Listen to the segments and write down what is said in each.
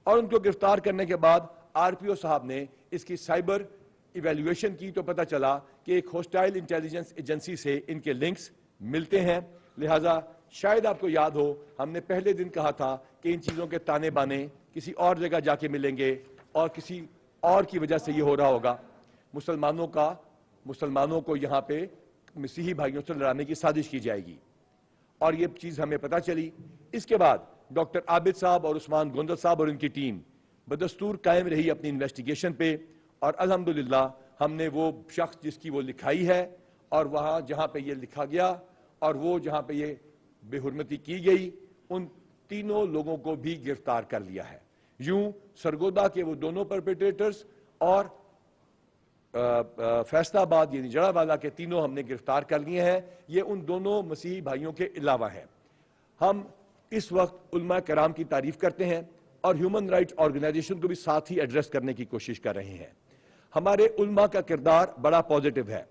اور ان کو گرفتار کرنے کے بعد آر پی او صاحب نے اس کی سائبر ایویلیویشن کی تو پتہ چلا کہ ایک ہوسٹائل انٹیلیجنس ایجنسی سے ان کے لنکس ملتے ہیں. لہٰذا شاید آپ کو یاد ہو ہم نے پہلے دن کہا تھا کہ ان چیزوں کے تانے بانے کسی اور جگہ جا کے ملیں گے اور کسی اور کی وجہ سے یہ ہو رہا ہوگا. مسلمانوں کو یہاں پہ مسیحی بھائیوں سے لڑانے کی سازش کی جائے گی اور یہ چیز ہمیں پتہ چلی. اس کے بعد ڈاکٹر عابد صاحب اور عثمان گوندل صاحب اور ان کی ٹیم بدستور قائم رہی اپنی انویسٹیگیشن پہ اور الحمدللہ ہم نے وہ شخص جس کی وہ لکھائی ہے اور وہاں جہاں پہ یہ لکھا گیا اور وہ جہاں پہ یہ بے حرمتی کی گئی ان تینوں لوگوں کو بھی گرفتار کر لیا ہے. یوں سرگودا کے وہ دونوں پرپیٹریٹرز اور فیصلہ آباد یعنی جڑا والا کے تینوں ہم نے گرفتار کر لیے ہیں. یہ ان دونوں مسیحی بھائیوں کے علاوہ ہیں. ہم اس وقت علماء کرام کی تعریف کرتے ہیں اور ہیومن رائٹس آرگنائزیشن کو بھی ساتھ ہی ایڈریس کرنے کی کوشش کر رہے ہیں. ہمارے علماء کا کردار بڑا پازیٹو ہے.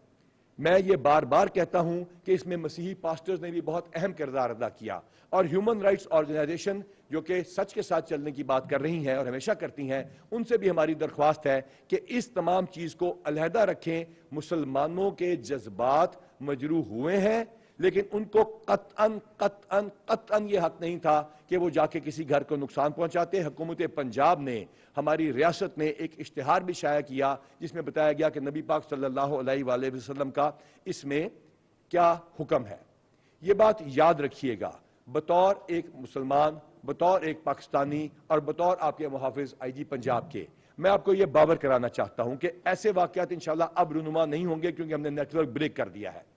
میں یہ بار بار کہتا ہوں کہ اس میں مسیحی پاسٹرز نے بھی بہت اہم کردار ادا کیا اور ہیومن رائٹس آرگنائزیشن جو کہ سچ کے ساتھ چلنے کی بات کر رہی ہیں اور ہمیشہ کرتی ہیں ان سے بھی ہماری درخواست ہے کہ اس تمام چیز کو علیحدہ رکھیں. مسلمانوں کے جذبات مجروح ہوئے ہیں لیکن ان کو قطعاً یہ حق نہیں تھا کہ وہ جا کے کسی گھر کو نقصان پہنچاتے. حکومت پنجاب نے ہماری ریاست نے ایک اشتہار بھی شائع کیا جس میں بتایا گیا کہ نبی پاک صلی اللہ علیہ وآلہ وسلم کا اس میں کیا حکم ہے. یہ بات یاد رکھیے گا بطور ایک مسلمان، بطور ایک پاکستانی اور بطور آپ کے محافظ آئی جی پنجاب کے. میں آپ کو یہ باور کرانا چاہتا ہوں کہ ایسے واقعات انشاءاللہ اب رونما نہیں ہوں گے کیونکہ ہم نے نیٹ ورک بریک کر دیا ہے.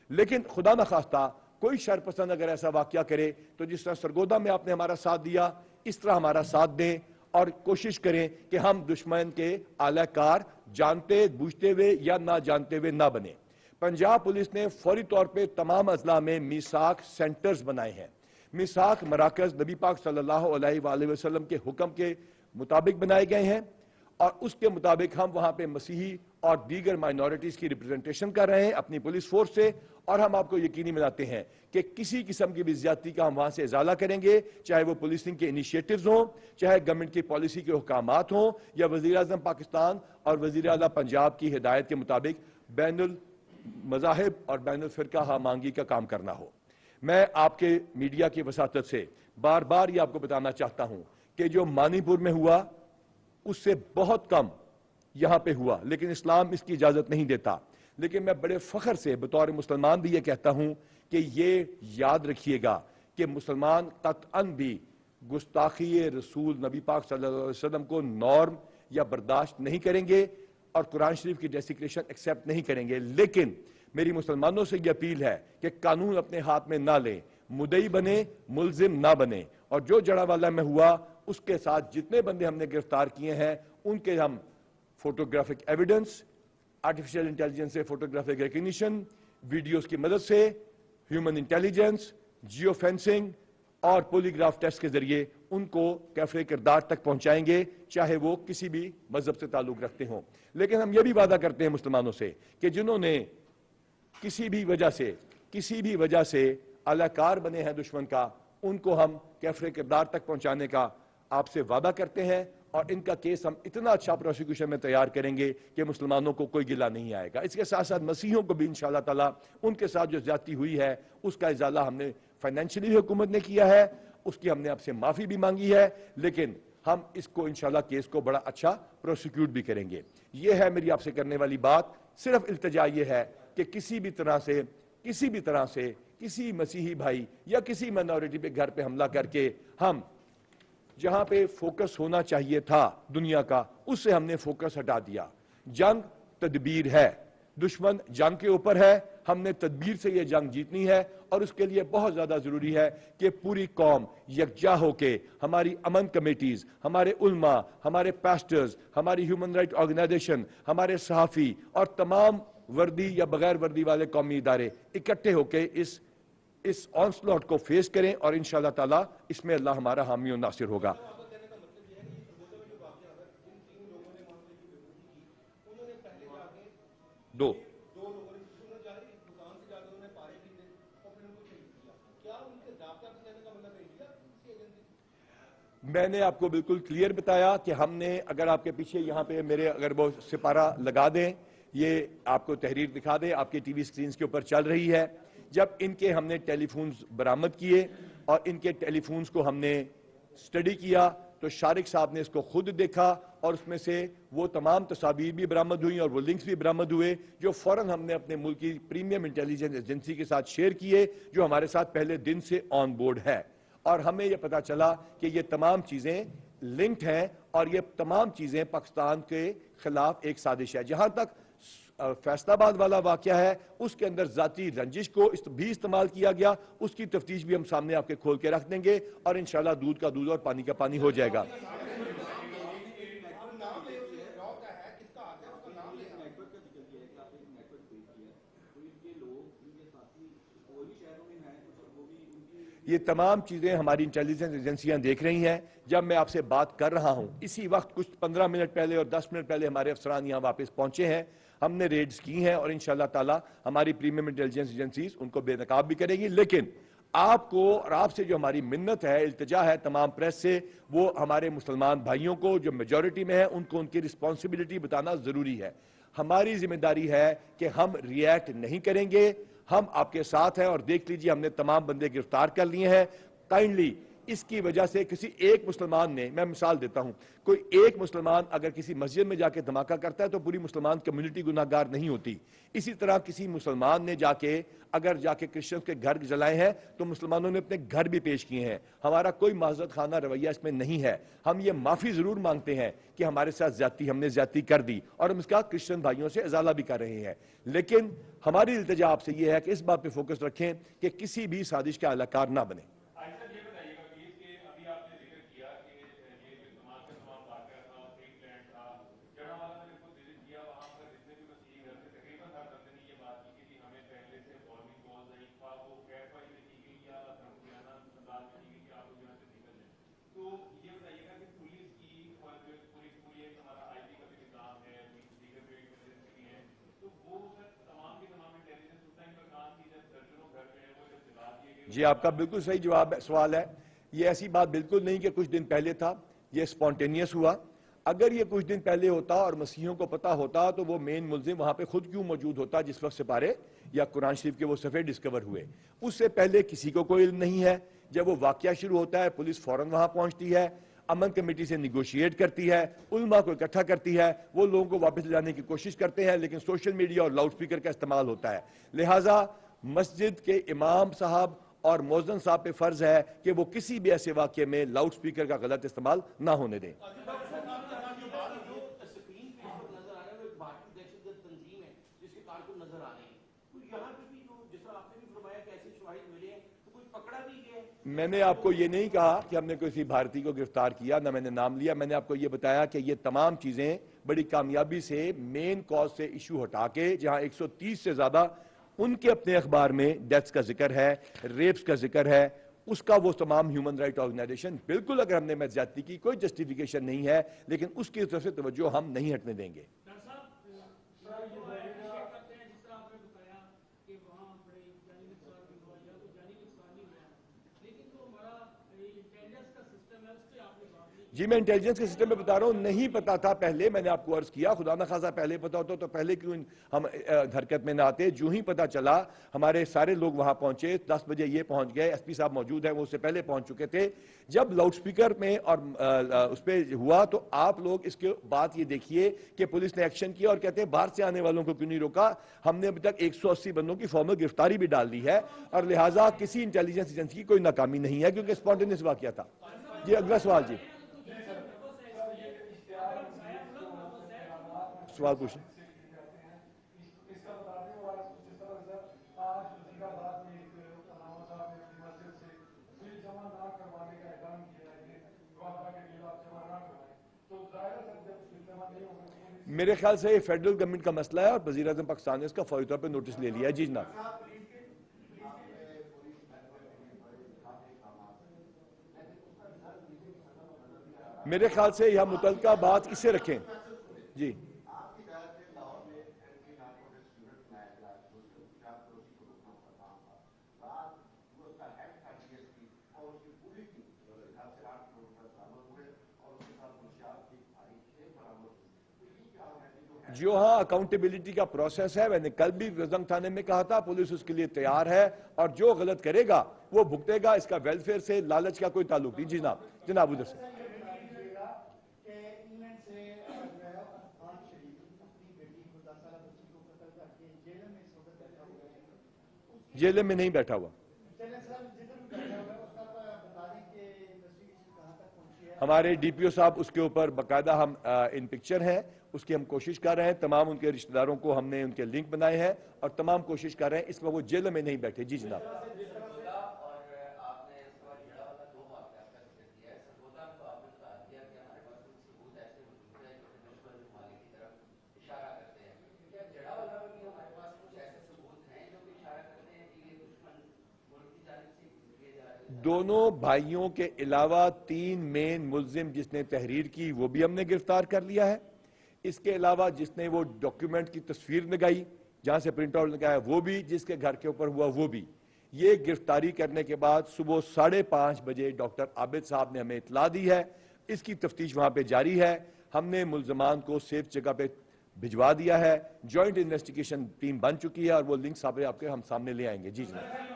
لیکن خدا نخواستہ کوئی شر پسند اگر ایسا واقعہ کرے تو جس طرح سرگودا میں آپ نے ہمارا ساتھ دیا اس طرح ہمارا ساتھ دیں اور کوشش کریں کہ ہم دشمن کے اعلی کار جانتے بوجھتے ہوئے یا نہ جانتے ہوئے نہ بنے. پنجاب پولیس نے فوری طور پہ تمام اضلاع میں میثاق سینٹرز بنائے ہیں. میثاق مراکز نبی پاک صلی اللہ علیہ وآلہ وسلم کے حکم کے مطابق بنائے گئے ہیں اور اس کے مطابق ہم وہاں پہ مسیحی اور دیگر مائنورٹیز کی ریپرزنٹیشن کر رہے ہیں اپنی پولیس فورس سے. اور ہم آپ کو یقینی بناتے ہیں کہ کسی قسم کی بھی زیادتی کا ہم وہاں سے ازالہ کریں گے، چاہے وہ پولیسنگ کے انیشیٹوز ہوں، چاہے گورنمنٹ کی پالیسی کے احکامات ہوں یا وزیر اعظم پاکستان اور وزیر اعلیٰ پنجاب کی ہدایت کے مطابق بین المذاہب اور بین الفرقہ ہم آہنگی کا کام کرنا ہو. میں آپ کے میڈیا کی وساطت سے بار بار یہ آپ کو بتانا چاہتا ہوں کہ جو منی پور میں ہوا اس سے بہت کم یہاں پہ ہوا لیکن اسلام اس کی اجازت نہیں دیتا. لیکن میں بڑے فخر سے بطور مسلمان بھی یہ کہتا ہوں کہ یہ یاد رکھیے گا کہ مسلمان قطعاً بھی گستاخی رسول نبی پاک صلی اللہ علیہ وسلم کو نارم یا برداشت نہیں کریں گے اور قرآن شریف کی ڈیسیکریشن ایکسیپٹ نہیں کریں گے. لیکن میری مسلمانوں سے یہ اپیل ہے کہ قانون اپنے ہاتھ میں نہ لیں، مدعی بنے، ملزم نہ بنے. اور جو جڑا والا میں ہوا اس کے ساتھ جتنے بندے ہم نے گرفتار کیے ہیں ان کے ہم فوٹوگرافک ایویڈنس، آرٹیفیشل انٹیلیجنس سے فوٹوگرافک ریکگنیشن، ویڈیوز کی مدد سے، ہیومن انٹیلیجنس، جیو فینسنگ اور پولیگراف ٹیسٹ کے ذریعے ان کو کیفے کردار تک پہنچائیں گے چاہے وہ کسی بھی مذہب سے تعلق رکھتے ہوں. لیکن ہم یہ بھی وعدہ کرتے ہیں مسلمانوں سے کہ جنہوں نے کسی بھی وجہ سے اعلی کار بنے ہیں دشمن کا ان کو ہم کیفے کردار تک پہنچانے کا آپ سے وعدہ کرتے ہیں اور ان کا کیس ہم اتنا اچھا پروسیکیوشن میں تیار کریں گے کہ مسلمانوں کو کوئی گلہ نہیں آئے گا. اس کے ساتھ ساتھ مسیحیوں کو بھی انشاءاللہ تعالی ان کے ساتھ جو زیادتی ہوئی ہے اس کا ازالہ ہم نے فائنینشلی حکومت نے کیا ہے، اس کی ہم نے آپ سے معافی بھی مانگی ہے لیکن ہم اس کو انشاءاللہ کیس کو بڑا اچھا پروسیکیوٹ بھی کریں گے. یہ ہے میری آپ سے کرنے والی بات. صرف التجا یہ ہے کہ کسی بھی طرح سے کسی مسیحی بھائی یا کسی مائنورٹی پہ گھر پہ حملہ کر کے ہم جہاں پہ فوکس ہونا چاہیے تھا دنیا کا اس سے ہم نے فوکس ہٹا دیا. جنگ تدبیر ہے، دشمن جنگ کے اوپر ہے، ہم نے تدبیر سے یہ جنگ جیتنی ہے اور اس کے لیے بہت زیادہ ضروری ہے کہ پوری قوم یکجا ہو کے ہماری امن کمیٹیز، ہمارے علماء، ہمارے پاسٹرز، ہماری ہیومن رائٹ آرگنائزیشن، ہمارے صحافی اور تمام وردی یا بغیر وردی والے قومی ادارے اکٹھے ہو کے اس آنسلوٹ کو فیس کریں اور انشاءاللہ تعالی اس میں اللہ ہمارا حامی و ناصر ہوگا. دو میں نے آپ کو بالکل کلیئر بتایا کہ ہم نے, اگر آپ کے پیچھے یہاں پہ میرے اگر وہ سپارہ لگا دیں, یہ آپ کو تحریر دکھا دیں, آپ کے ٹی وی سکرینز کے اوپر چل رہی ہے. جب ان کے ہم نے ٹیلی فونز برآمد کیے اور ان کے ٹیلی فونز کو ہم نے سٹڈی کیا تو شارق صاحب نے اس کو خود دیکھا اور اس میں سے وہ تمام تصاویر بھی برآمد ہوئیں اور وہ لنکس بھی برآمد ہوئے جو فوراً ہم نے اپنے ملک کی پریمیم انٹیلیجنس ایجنسی کے ساتھ شیئر کیے, جو ہمارے ساتھ پہلے دن سے آن بورڈ ہے. اور ہمیں یہ پتا چلا کہ یہ تمام چیزیں لنکڈ ہیں اور یہ تمام چیزیں پاکستان کے خلاف ایک سازش ہے. جہاں تک فیصل آباد والا واقعہ ہے, اس کے اندر ذاتی رنجش کو بھی استعمال کیا گیا, اس کی تفتیش بھی ہم سامنے آپ کے کھول کے رکھ دیں گے اور انشاءاللہ دودھ کا دودھ اور پانی کا پانی ہو جائے گا. یہ تمام چیزیں ہماری انٹیلیجنس ایجنسیاں دیکھ رہی ہیں. جب میں آپ سے بات کر رہا ہوں اسی وقت کچھ 15 منٹ پہلے اور 10 منٹ پہلے ہمارے افسران یہاں واپس پہنچے ہیں. ہم نے ریڈز کی ہیں اور انشاءاللہ تعالی ہماری پریمیم انٹیلیجنس ایجنسیز ان کو بے نقاب بھی کرے گی. لیکن آپ کو اور آپ سے جو ہماری منت ہے, التجا ہے تمام پریس سے, وہ ہمارے مسلمان بھائیوں کو جو میجورٹی میں ہیں ان کو ان کی رسپانسبلٹی بتانا ضروری ہے. ہماری ذمہ داری ہے کہ ہم ری ایکٹ نہیں کریں گے, ہم آپ کے ساتھ ہیں. اور دیکھ لیجئے ہم نے تمام بندے گرفتار کر لیے ہیں. کائنڈلی اس کی وجہ سے کسی ایک مسلمان نے, میں مثال دیتا ہوں, کوئی ایک مسلمان اگر کسی مسجد میں جا کے دھماکہ کرتا ہے تو پوری مسلمان کمیونٹی گناہگار نہیں ہوتی. اسی طرح کسی مسلمان نے اگر جا کے کرسچنز کے گھر جلائے ہیں تو مسلمانوں نے اپنے گھر بھی پیش کیے ہیں. ہمارا کوئی معذرت خانہ رویہ اس میں نہیں ہے. ہم یہ معافی ضرور مانگتے ہیں کہ ہمارے ساتھ ہم نے زیادتی کر دی اور ہم اس کا کرسچن بھائیوں سے ازالہ بھی کر رہے ہیں. لیکن ہماری التجا آپ سے یہ ہے کہ اس بات پہ فوکس رکھیں کہ کسی بھی سازش کا اہل کار نہ بنے. جی آپ کا بالکل صحیح سوال ہے. یہ ایسی بات بالکل نہیں کہ کچھ دن پہلے تھا, یہ سپونٹینیس ہوا. اگر یہ کچھ دن پہلے ہوتا اور مسیحیوں کو پتا ہوتا تو وہ مین ملزم وہاں پہ خود کیوں موجود ہوتا جس وقت سپارے یا قرآن شریف کے وہ صفحے ڈسکور ہوئے. اس سے پہلے کسی کو کوئی علم نہیں ہے. جب وہ واقعہ شروع ہوتا ہے پولیس فوراً وہاں پہنچتی ہے, امن کمیٹی سے نیگوشیٹ کرتی ہے, علماء کو اکٹھا کرتی ہے, وہ لوگوں کو واپس لے جانے کی کوشش کرتے ہیں, لیکن سوشل میڈیا اور لاؤڈ سپیکر کا استعمال ہوتا ہے. لہٰذا مسجد کے امام صاحب اور مؤذن صاحب پہ فرض ہے کہ وہ کسی بھی ایسے واقعے میں لاؤڈ سپیکر کا غلط استعمال نہ ہونے دیں. میں نے آپ کو یہ نہیں کہا کہ ہم نے کسی بھارتی کو گرفتار کیا, نہ میں نے نام لیا. میں نے آپ کو یہ بتایا کہ یہ تمام چیزیں بڑی کامیابی سے مین کاز سے ایشو ہٹا کے, جہاں 130 سے زیادہ ان کے اپنے اخبار میں ڈیتھس کا ذکر ہے, ریپس کا ذکر ہے, اس کا وہ تمام ہیومن رائٹ آرگنائزیشن, بالکل اگر ہم نے زیادتی کی کوئی جسٹیفیکیشن نہیں ہے, لیکن اس کی طرف سے توجہ ہم نہیں ہٹنے دیں گے. جی میں انٹیلیجنس کے سسٹم میں بتا رہا ہوں, نہیں پتا تھا پہلے. میں نے آپ کو عرض کیا خدا نہ خواستہ پہلے پتا ہوتا تو پہلے کیوں ہم حرکت میں نہ آتے. جو ہی پتا چلا ہمارے سارے لوگ وہاں پہنچے, 10 بجے یہ پہنچ گئے, ایس پی صاحب موجود ہیں وہ اس سے پہلے پہنچ چکے تھے. جب لاؤڈ سپیکر میں اور اس پہ ہوا تو آپ لوگ اس کے بعد یہ دیکھیے کہ پولیس نے ایکشن کیا اور کہتے ہیں باہر سے آنے والوں کو کیوں نہیں روکا. ہم نے ابھی تک 180 بندوں کی فارمل گرفتاری بھی ڈال دی ہے اور لہٰذا کسی انٹیلیجنس ایجنسی کی کوئی ناکامی نہیں ہے کیونکہ اسپونٹینیس واقعہ تھا. جی اگلا سوال. جی سوال پوچھیں. میرے خیال سے یہ فیڈرل گورنمنٹ کا مسئلہ ہے اور وزیر اعظم پاکستان نے اس کا فوری طور پہ نوٹس لے لیا ہے. جی جناب. میرے خیال سے یہاں متعلقہ بات اس سے رکھیں. جی جو ہاں اکاؤنٹیبلٹی کا پروسیس ہے، میں نے کل بھی رزنگ تھانے میں کہا تھا، پولیس اس کے لیے تیار ہے، اور جو غلط کرے گا وہ بھگتے گا. اس کا ویلفیئر سے لالچ کا کوئی تعلق نہیں. جناب ادھر سے. جیل میں نہیں بیٹھا ہوا. ہمارے ڈی پی او صاحب اس کے اوپر باقاعدہ ہم ان پکچر ہیں، اس کی ہم کوشش کر رہے ہیں. تمام ان کے رشتہ داروں کو ہم نے ان کے لنک بنائے ہیں اور تمام کوشش کر رہے ہیں. اس میں وہ جیل میں نہیں بیٹھے. جی جناب. دونوں بھائیوں کے علاوہ 3 مین ملزم جس نے تحریر کی وہ بھی ہم نے گرفتار کر لیا ہے. اس کے علاوہ جس نے وہ ڈاکیومنٹ کی تصویر لگائی جہاں سے پرنٹ آؤٹ لگایا وہ بھی، جس کے گھر کے اوپر ہوا وہ بھی. یہ گرفتاری کرنے کے بعد صبح 5:30 بجے ڈاکٹر عابد صاحب نے ہمیں اطلاع دی ہے. اس کی تفتیش وہاں پہ جاری ہے. ہم نے ملزمان کو سیف جگہ پہ بھجوا دیا ہے. جوائنٹ انویسٹیگیشن ٹیم بن چکی ہے اور وہ لنک صاحب آپ کے ہم سامنے لے آئیں گے. جی جناب.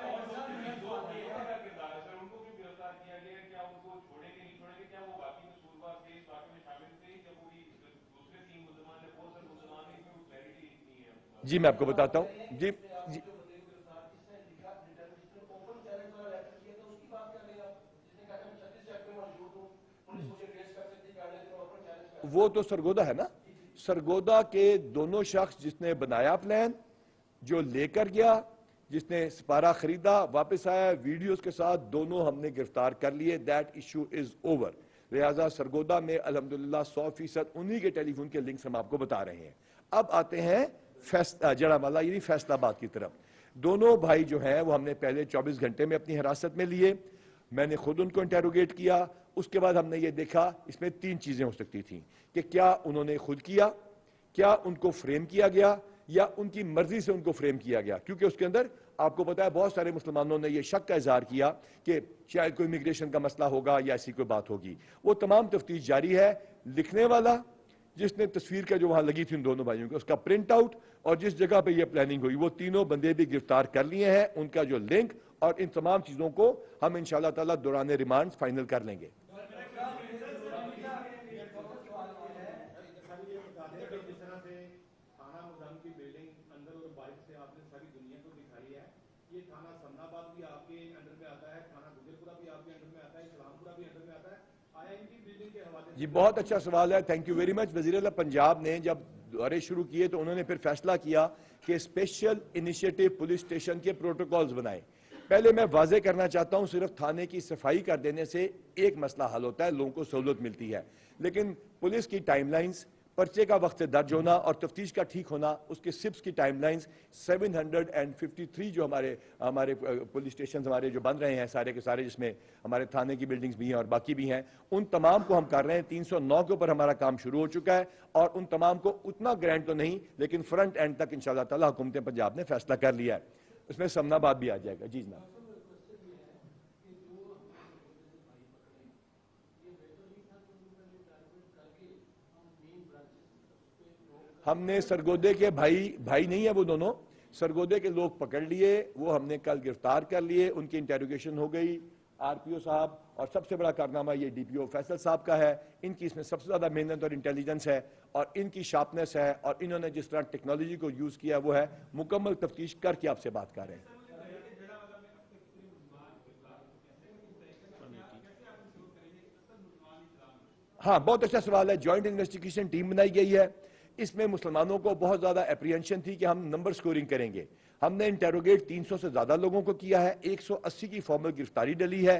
جی میں آپ کو بتاتا ہوں. جی وہ تو سرگودا ہے نا. سرگودا کے دونوں شخص، جس نے بنایا پلان، جو لے کر گیا، جس نے سپارہ خریدا، واپس آیا ویڈیوز کے ساتھ، دونوں ہم نے گرفتار کر لیے. That issue is over. لہذا سرگودا میں الحمدللہ 100% انہی کے ٹیلی فون کے لنکس ہم آپ کو بتا رہے ہیں. اب آتے ہیں جڑا والا یعنی فیصل آباد کی طرف. دونوں بھائی جو ہیں وہ ہم نے پہلے 24 گھنٹے میں اپنی حراست میں لیے. میں نے خود ان کو انٹیروگیٹ کیا. اس کے بعد ہم نے یہ دیکھا اس میں 3 چیزیں ہو سکتی تھیں کہ کیا انہوں نے خود کیا، کیا ان کو فریم کیا گیا، یا ان کی مرضی سے ان کو فریم کیا گیا. کیونکہ اس کے اندر آپ کو پتا ہے بہت سارے مسلمانوں نے یہ شک کا اظہار کیا کہ شاید کوئی امیگریشن کا مسئلہ ہوگا یا ایسی کوئی بات ہوگی. وہ تمام تفتیش جاری ہے. لکھنے والا، جس نے تصویر کا جو وہاں لگی تھی ان دونوں بھائیوں کے، اس کا پرنٹ آؤٹ، اور جس جگہ پہ یہ پلاننگ ہوئی، وہ تینوں بندے بھی گرفتار کر لیے ہیں. ان کا جو لنک اور ان تمام چیزوں کو ہم انشاءاللہ تعالی دوران ریمانڈ فائنل کر لیں گے. جی بہت اچھا سوال ہے. Thank you very much. وزیر اعلیٰ پنجاب نے جب دورے شروع کیے تو انہوں نے پھر فیصلہ کیا کہ اسپیشل انیشیٹو پولیس اسٹیشن کے پروٹوکالز بنائیں. پہلے میں واضح کرنا چاہتا ہوں، صرف تھانے کی صفائی کر دینے سے ایک مسئلہ حل ہوتا ہے، لوگوں کو سہولت ملتی ہے. لیکن پولیس کی ٹائم لائنز، پرچے کا وقت سے درج ہونا اور تفتیش کا ٹھیک ہونا، اس کے سپس کی ٹائم لائنز 753 جو ہمارے پولیس اسٹیشنز ہمارے جو بن رہے ہیں سارے کے سارے، جس میں ہمارے تھانے کی بلڈنگز بھی ہیں اور باقی بھی ہیں، ان تمام کو ہم کر رہے ہیں. 309 کے اوپر ہمارا کام شروع ہو چکا ہے اور ان تمام کو اتنا گرینڈ تو نہیں، لیکن فرنٹ اینڈ تک انشاءاللہ تعالی حکومت پنجاب نے فیصلہ کر لیا ہے. اس میں سمنا آباد بھی آ جائے گا. جی جناب. ہم نے سرگودے کے بھائی نہیں ہیں وہ دونوں، سرگودے کے لوگ پکڑ لیے، وہ ہم نے کل گرفتار کر لیے. ان کی انٹیروگیشن ہو گئی. آر پی او صاحب، اور سب سے بڑا کارنامہ یہ ڈی پی او فیصل صاحب کا ہے. ان کی اس میں سب سے زیادہ محنت اور انٹیلیجنس ہے اور ان کی شارپنس ہے، اور انہوں نے جس طرح ٹیکنالوجی کو یوز کیا وہ ہے. مکمل تفتیش کر کے آپ سے بات کر رہے ہیں. ہاں بہت اچھا سوال ہے. جوائنٹ انویسٹیگیشن ٹیم بنائی گئی ہے. اس میں مسلمانوں کو بہت زیادہ اپریہنشن تھی کہ ہم نمبر سکورنگ کریں گے. ہم نے انٹیروگیٹ 300 سے زیادہ لوگوں کو کیا ہے. 180 کی فارمل گرفتاری ڈلی ہے.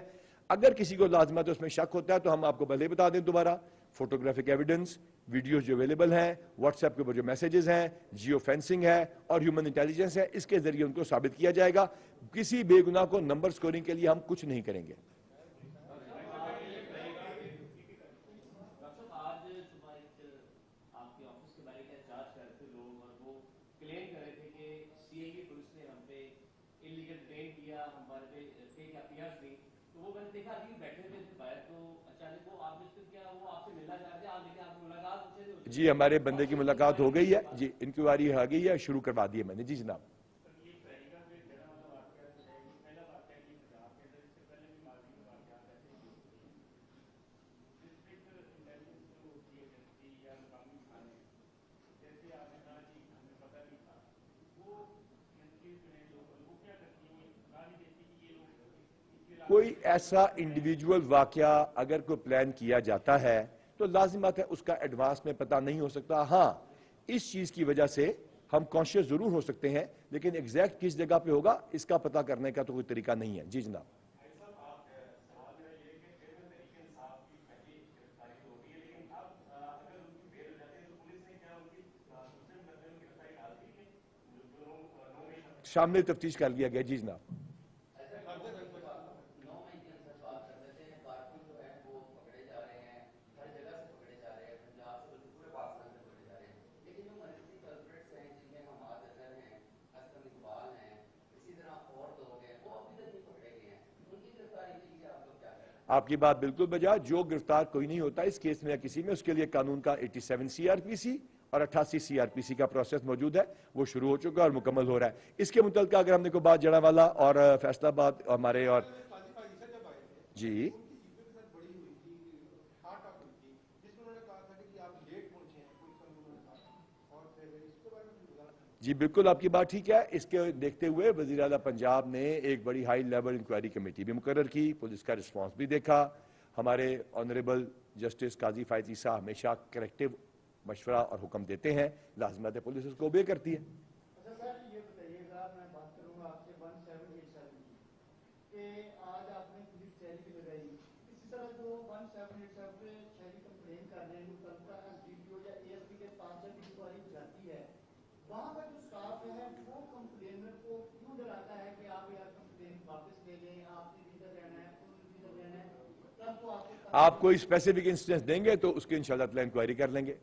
اگر کسی کو لازمت اس میں شک ہوتا ہے تو ہم آپ کو پہلے بتا دیں دوبارہ، فوٹوگرافک ایویڈنس، ویڈیوز جو اویلیبل ہیں، واٹس ایپ کے اوپر جو میسیجز ہیں، جیو فینسنگ ہے اور ہیومن انٹیلیجنس ہے، اس کے ذریعے ان کو ثابت کیا جائے گا. کسی بے گناہ کو نمبر سکورنگ کے لیے ہم کچھ نہیں کریں گے. جی ہمارے بندے کی ملاقات ہو گئی ہے، جی انکوائری آ گئی ہے، شروع کروا دی ہے میں نے. جی جناب. کوئی ایسا انڈیویجول واقعہ اگر کوئی پلان کیا جاتا ہے تو لازمات ہے اس کا ایڈوانس میں پتہ نہیں ہو سکتا. ہاں اس چیز کی وجہ سے ہم کانشیس ضرور ہو سکتے ہیں، لیکن ایگزیکٹ کس جگہ پہ ہوگا اس کا پتہ کرنے کا تو کوئی طریقہ نہیں ہے. جی جناب. شامل تفتیش کر لیا گیا. جی جناب. آپ کی بات بالکل بجا. جو گرفتار کوئی نہیں ہوتا اس کیس میں یا کسی میں، اس کے لیے قانون کا 87 CRPC اور 88 CRPC کا پروسیس موجود ہے، وہ شروع ہو چکا اور مکمل ہو رہا ہے. اس کے متعلقہ اگر ہم نے کوئی بات جڑا والا اور فیصلہ باد ہمارے اور جی جی بالکل آپ کی بات ٹھیک ہے. اس کے دیکھتے ہوئے وزیر اعلیٰ پنجاب نے ایک بڑی ہائی لیول انکوائری کمیٹی بھی مقرر کی، پولیس کا رسپانس بھی دیکھا. ہمارے آنریبل جسٹس قاضی فائز عیسیٰ ہمیشہ کریکٹیو مشورہ اور حکم دیتے ہیں، لازمات پولیس اس کو اوبے کرتی ہے. آپ کوئی اسپیسیفک انسٹنس دیں گے تو اس کی انشاءاللہ انکوائری کر لیں گے.